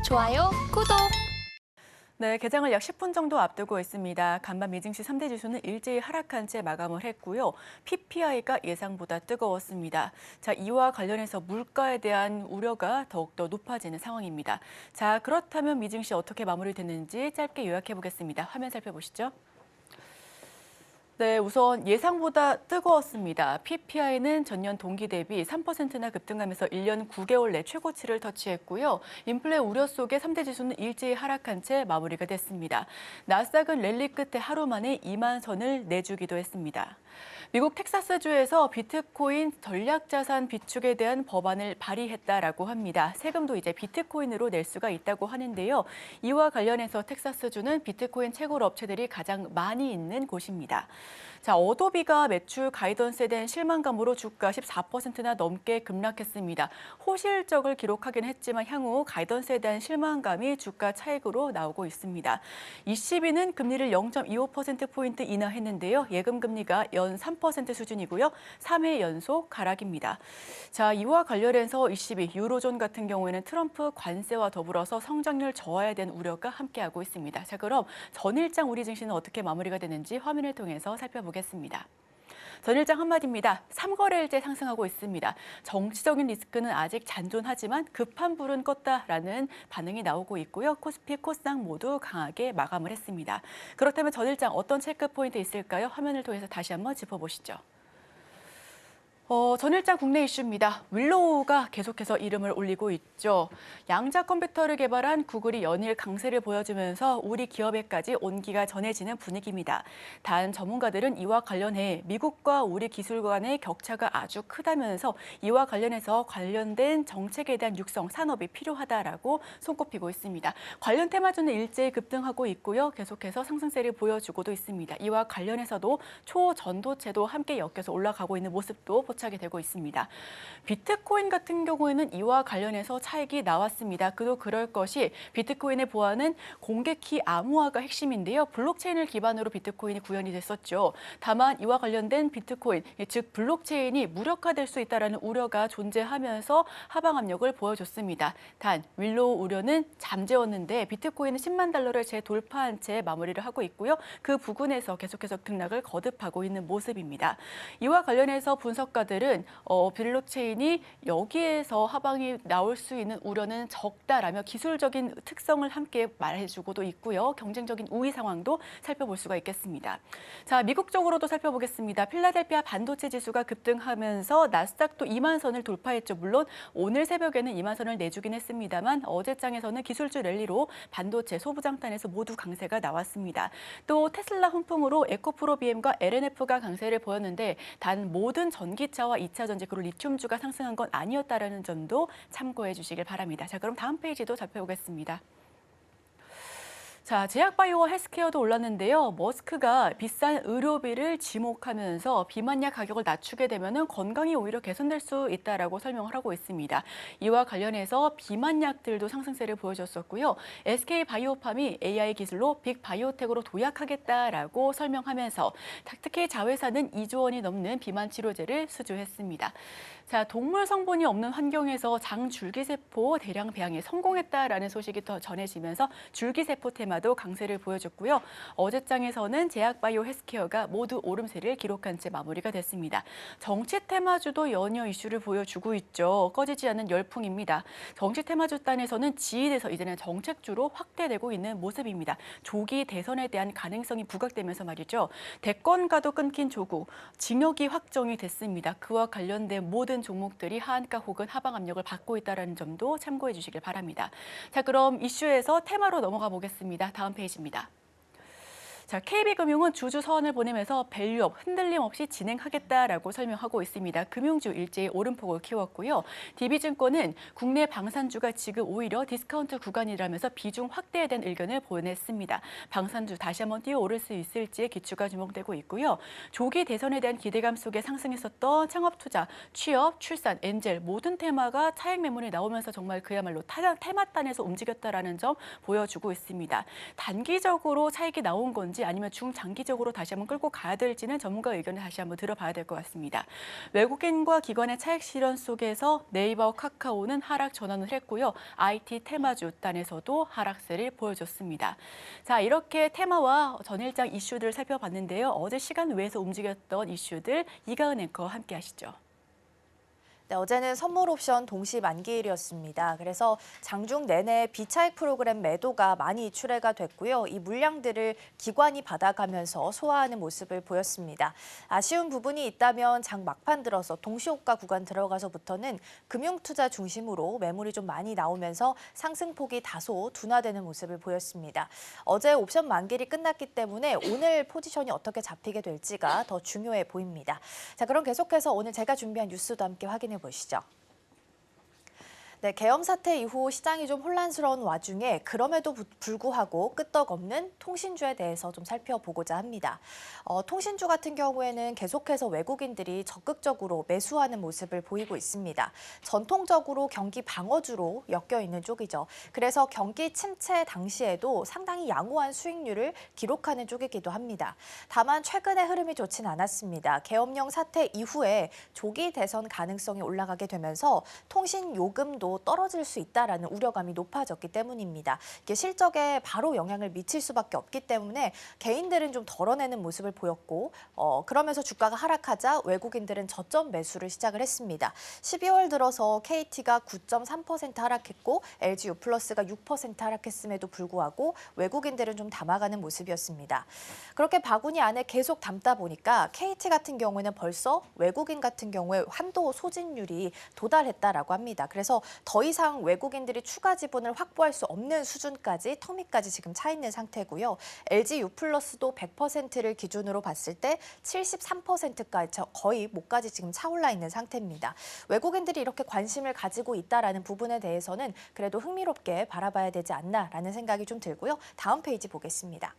좋아요, 구독! 네, 개장을 약 10분 정도 앞두고 있습니다. 간밤 미증시 3대 지수는 일제히 하락한 채 마감을 했고요. PPI가 예상보다 뜨거웠습니다. 자, 이와 관련해서 물가에 대한 우려가 더욱더 높아지는 상황입니다. 자, 그렇다면 미증시 어떻게 마무리됐는지 짧게 요약해 보겠습니다. 화면 살펴보시죠. 네, 우선 예상보다 뜨거웠습니다. PPI는 전년 동기 대비 3%나 급등하면서 1년 9개월 내 최고치를 터치했고요. 인플레 우려 속에 3대 지수는 일제히 하락한 채 마무리가 됐습니다. 나스닥은 랠리 끝에 하루 만에 2만 선을 내주기도 했습니다. 미국 텍사스주에서 비트코인 전략자산 비축에 대한 법안을 발의했다라고 합니다. 세금도 이제 비트코인으로 낼 수가 있다고 하는데요. 이와 관련해서 텍사스주는 비트코인 채굴 업체들이 가장 많이 있는 곳입니다. 자, 어도비가 매출 가이던스에 대한 실망감으로 주가 14%나 넘게 급락했습니다. 호실적을 기록하긴 했지만 향후 가이던스에 대한 실망감이 주가 차익으로 나오고 있습니다. ECB는 금리를 0.25%포인트 인하했는데요. 예금 금리가 연 3% 수준이고요. 3회 연속 하락입니다. 자, 이와 관련해서 ECB, 유로존 같은 경우에는 트럼프 관세와 더불어서 성장률 저하에 대한 우려가 함께하고 있습니다. 자, 그럼 전일장 우리 증시는 어떻게 마무리가 되는지 화면을 통해서 살펴보겠습니다. 전일장 한마디입니다. 3거래일째 상승하고 있습니다. 정치적인 리스크는 아직 잔존하지만 급한 불은 껐다라는 반응이 나오고 있고요. 코스피, 코스닥 모두 강하게 마감을 했습니다. 그렇다면 전일장 어떤 체크 포인트 있을까요? 화면을 통해서 다시 한번 짚어보시죠. 전일장 국내 이슈입니다. 윌로우가 계속해서 이름을 올리고 있죠. 양자 컴퓨터를 개발한 구글이 연일 강세를 보여주면서 우리 기업에까지 온기가 전해지는 분위기입니다. 단 전문가들은 이와 관련해 미국과 우리 기술 간의 격차가 아주 크다면서 이와 관련해서 관련된 정책에 대한 육성, 산업이 필요하다라고 손꼽히고 있습니다. 관련 테마주는 일제히 급등하고 있고요. 계속해서 상승세를 보여주고도 있습니다. 이와 관련해서도 초전도체도 함께 엮여서 올라가고 있는 모습도 포착이 되고 있습니다. 비트코인 같은 경우에는 이와 관련해서 차익이 나왔습니다. 그도 그럴 것이 비트코인의 보안은 공개키 암호화가 핵심인데요. 블록체인을 기반으로 비트코인이 구현이 됐었죠. 다만 이와 관련된 비트코인, 즉 블록체인이 무력화될 수 있다는 우려가 존재하면서 하방 압력을 보여줬습니다. 단 윌로우 우려는 잠재웠는데 비트코인은 10만 달러를 재돌파한 채 마무리를 하고 있고요. 그 부근에서 계속해서 등락을 거듭하고 있는 모습입니다. 이와 관련해서 분석가들은 블록체인이 여기에서 하방이 나올 수 있는 우려는 적다라며 기술적인 특성을 함께 말해주고도 있고요. 경쟁적인 우위 상황도 살펴볼 수가 있겠습니다. 자, 미국 쪽으로도 살펴보겠습니다. 필라델피아 반도체 지수가 급등하면서 나스닥도 2만 선을 돌파했죠. 물론 오늘 새벽에는 2만 선을 내주긴 했습니다만 어제장에서는 기술주 랠리로 반도체 소부장단에서 모두 강세가 나왔습니다. 또 테슬라 훈풍으로 에코프로비엠과 LNF가 강세를 보였는데 단 모든 전기차와 2차 전지 그리고 리튬주가 상승한 건 아니었다라는 점도 참고해 주시길 바랍니다. 자, 그럼 다음 페이지도 살펴보겠습니다. 자, 제약바이오와 헬스케어도 올랐는데요. 머스크가 비싼 의료비를 지목하면서 비만약 가격을 낮추게 되면 건강이 오히려 개선될 수 있다라고 설명을 하고 있습니다. 이와 관련해서 비만약들도 상승세를 보여줬었고요. SK바이오팜이 AI 기술로 빅바이오텍으로 도약하겠다라고 설명하면서 특히 자회사는 2조 원이 넘는 비만 치료제를 수주했습니다. 자, 동물 성분이 없는 환경에서 장줄기세포 대량 배양에 성공했다라는 소식이 더 전해지면서 줄기세포 테마도 강세를 보여줬고요. 어제장에서는 제약바이오 헬스케어가 모두 오름세를 기록한 채 마무리가 됐습니다. 정치 테마주도 연이어 이슈를 보여주고 있죠. 꺼지지 않는 열풍입니다. 정치 테마주 단에서는 지인에서 이제는 정책주로 확대되고 있는 모습입니다. 조기 대선에 대한 가능성이 부각되면서 말이죠. 대권과도 끊긴 조국, 징역이 확정이 됐습니다. 그와 관련된 모든 종목들이 하한가 혹은 하방 압력을 받고 있다는 점도 참고해 주시길 바랍니다. 자, 그럼 이슈에서 테마로 넘어가 보겠습니다. 다음 페이지입니다. 자, KB금융은 주주 서한을 보내면서 밸류업 흔들림 없이 진행하겠다라고 설명하고 있습니다. 금융주 일제히 오름폭을 키웠고요. DB증권은 국내 방산주가 지금 오히려 디스카운트 구간이라면서 비중 확대에 대한 의견을 보냈습니다. 방산주 다시 한번 뛰어오를 수 있을지에 기추가 주목되고 있고요. 조기 대선에 대한 기대감 속에 상승했었던 창업투자, 취업, 출산, 엔젤 모든 테마가 차익 매물이 나오면서 정말 그야말로 테마단에서 움직였다라는 점 보여주고 있습니다. 단기적으로 차익이 나온 건지 건지 아니면 중장기적으로 다시 한번 끌고 가야 될지는 전문가 의견을 다시 한번 들어봐야 될 것 같습니다. 외국인과 기관의 차익 실현 속에서 네이버와 카카오는 하락 전환을 했고요. IT 테마주 단에서도 하락세를 보여줬습니다. 자, 이렇게 테마와 전일장 이슈들을 살펴봤는데요. 어제 시간 외에서 움직였던 이슈들 이가은 앵커와 함께 하시죠. 네, 어제는 선물 옵션 동시 만기일이었습니다. 그래서 장중 내내 비차익 프로그램 매도가 많이 출회가 됐고요. 이 물량들을 기관이 받아가면서 소화하는 모습을 보였습니다. 아쉬운 부분이 있다면 장 막판 들어서 동시호가 구간 들어가서부터는 금융투자 중심으로 매물이 좀 많이 나오면서 상승폭이 다소 둔화되는 모습을 보였습니다. 어제 옵션 만기일이 끝났기 때문에 오늘 포지션이 어떻게 잡히게 될지가 더 중요해 보입니다. 자, 그럼 계속해서 오늘 제가 준비한 뉴스도 함께 확인해 보시죠. 네, 계엄 사태 이후 시장이 좀 혼란스러운 와중에 그럼에도 불구하고 끄떡없는 통신주에 대해서 좀 살펴보고자 합니다. 통신주 같은 경우에는 계속해서 외국인들이 적극적으로 매수하는 모습을 보이고 있습니다. 전통적으로 경기 방어주로 엮여 있는 쪽이죠. 그래서 경기 침체 당시에도 상당히 양호한 수익률을 기록하는 쪽이기도 합니다. 다만 최근의 흐름이 좋진 않았습니다. 계엄령 사태 이후에 조기 대선 가능성이 올라가게 되면서 통신 요금도 떨어질 수 있다라는 우려감이 높아졌기 때문입니다. 이게 실적에 바로 영향을 미칠 수밖에 없기 때문에 개인들은 좀 덜어내는 모습을 보였고 그러면서 주가가 하락하자 외국인들은 저점 매수를 시작을 했습니다. 12월 들어서 KT가 9.3% 하락했고 LG U+가 6% 하락했음에도 불구하고 외국인들은 좀 담아가는 모습이었습니다. 그렇게 바구니 안에 계속 담다 보니까 KT 같은 경우에는 벌써 외국인 같은 경우에 한도 소진율이 도달했다라고 합니다. 그래서 더 이상 외국인들이 추가 지분을 확보할 수 없는 수준까지 터미까지 지금 차 있는 상태고요. LG U+도 100%를 기준으로 봤을 때 73%까지 거의 목까지 지금 차올라 있는 상태입니다. 외국인들이 이렇게 관심을 가지고 있다라는 부분에 대해서는 그래도 흥미롭게 바라봐야 되지 않나라는 생각이 좀 들고요. 다음 페이지 보겠습니다.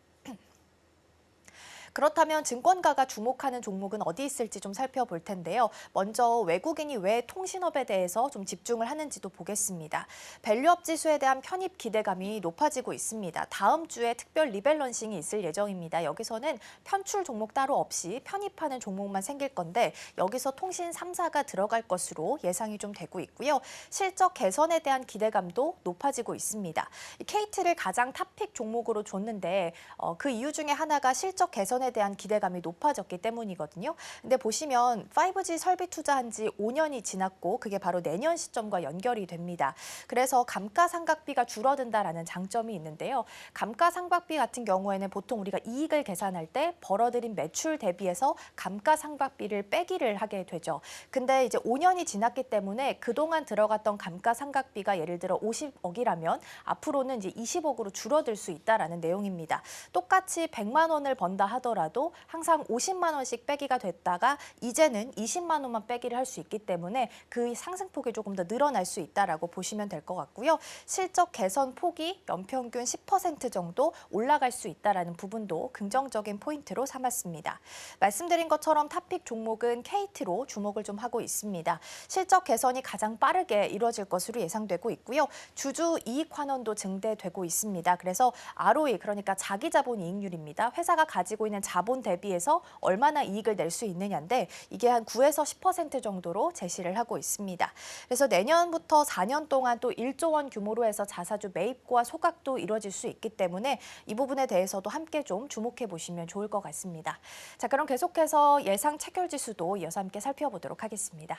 그렇다면 증권가가 주목하는 종목은 어디 있을지 좀 살펴볼 텐데요. 먼저 외국인이 왜 통신업에 대해서 좀 집중을 하는지도 보겠습니다. 밸류업 지수에 대한 편입 기대감이 높아지고 있습니다. 다음 주에 특별 리밸런싱이 있을 예정입니다. 여기서는 편출 종목 따로 없이 편입하는 종목만 생길 건데 여기서 통신 3사가 들어갈 것으로 예상이 좀 되고 있고요. 실적 개선에 대한 기대감도 높아지고 있습니다. KT를 가장 탑픽 종목으로 줬는데 그 이유 중에 하나가 실적 개선에 대한 기대감이 높아졌기 때문이거든요. 근데 보시면 5G 설비 투자한 지 5년이 지났고 그게 바로 내년 시점과 연결이 됩니다. 그래서 감가상각비가 줄어든다라는 장점이 있는데요. 감가상각비 같은 경우에는 보통 우리가 이익을 계산할 때 벌어들인 매출 대비해서 감가상각비를 빼기를 하게 되죠. 근데 이제 5년이 지났기 때문에 그동안 들어갔던 감가상각비가 예를 들어 50억이라면 앞으로는 이제 20억으로 줄어들 수 있다라는 내용입니다. 똑같이 100만 원을 번다 하더라도 항상 50만 원씩 빼기가 됐다가 이제는 20만 원만 빼기를 할 수 있기 때문에 그 상승폭이 조금 더 늘어날 수 있다라고 보시면 될 것 같고요. 실적 개선 폭이 연평균 10% 정도 올라갈 수 있다라는 부분도 긍정적인 포인트로 삼았습니다. 말씀드린 것처럼 탑픽 종목은 KT로 주목을 좀 하고 있습니다. 실적 개선이 가장 빠르게 이루어질 것으로 예상되고 있고요. 주주 이익 환원도 증대되고 있습니다. 그래서 ROE, 그러니까 자기 자본 이익률입니다. 회사가 가지고 있는 자본 대비해서 얼마나 이익을 낼 수 있느냐인데 이게 한 9에서 10% 정도로 제시를 하고 있습니다. 그래서 내년부터 4년 동안 또 1조 원 규모로 해서 자사주 매입과 소각도 이루어질 수 있기 때문에 이 부분에 대해서도 함께 좀 주목해 보시면 좋을 것 같습니다. 자, 그럼 계속해서 예상 체결 지수도 이어서 함께 살펴보도록 하겠습니다.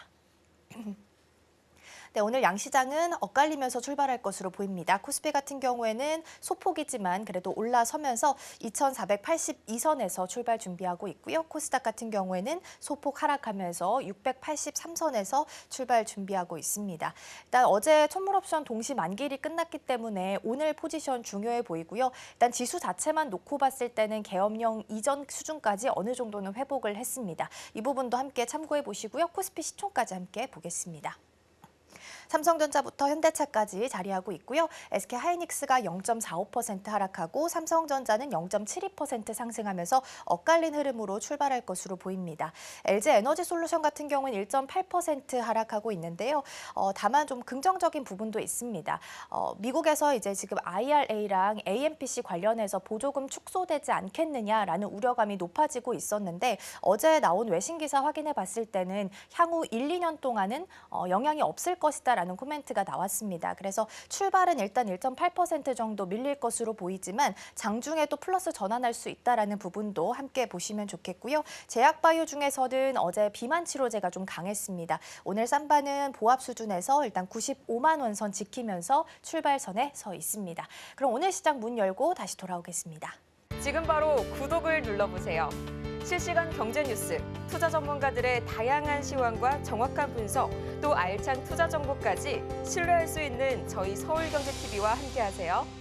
네, 오늘 양시장은 엇갈리면서 출발할 것으로 보입니다. 코스피 같은 경우에는 소폭이지만 그래도 올라서면서 2482선에서 출발 준비하고 있고요. 코스닥 같은 경우에는 소폭 하락하면서 683선에서 출발 준비하고 있습니다. 일단 어제 선물옵션 동시 만기일이 끝났기 때문에 오늘 포지션 중요해 보이고요. 일단 지수 자체만 놓고 봤을 때는 계엄령 이전 수준까지 어느 정도는 회복을 했습니다. 이 부분도 함께 참고해 보시고요. 코스피 시총까지 함께 보겠습니다. 삼성전자부터 현대차까지 자리하고 있고요. SK하이닉스가 0.45% 하락하고 삼성전자는 0.72% 상승하면서 엇갈린 흐름으로 출발할 것으로 보입니다. LG에너지솔루션 같은 경우는 1.8% 하락하고 있는데요. 다만 좀 긍정적인 부분도 있습니다. 미국에서 이제 지금 IRA랑 AMPC 관련해서 보조금 축소되지 않겠느냐라는 우려감이 높아지고 있었는데 어제 나온 외신 기사 확인해 봤을 때는 향후 1, 2년 동안은 영향이 없을 것이다라는 코멘트가 나왔습니다. 그래서 출발은 일단 1.8% 정도 밀릴 것으로 보이지만 장중에도 플러스 전환할 수 있다라는 부분도 함께 보시면 좋겠고요. 제약바이오 중에서는 어제 비만 치료제가 좀 강했습니다. 오늘 쌈바는 보합 수준에서 일단 95만 원 선 지키면서 출발선에 서 있습니다. 그럼 오늘 시장 문 열고 다시 돌아오겠습니다. 지금 바로 구독을 눌러보세요. 실시간 경제 뉴스, 투자 전문가들의 다양한 시황과 정확한 분석, 또 알찬 투자 정보까지 신뢰할 수 있는 저희 서울경제TV와 함께하세요.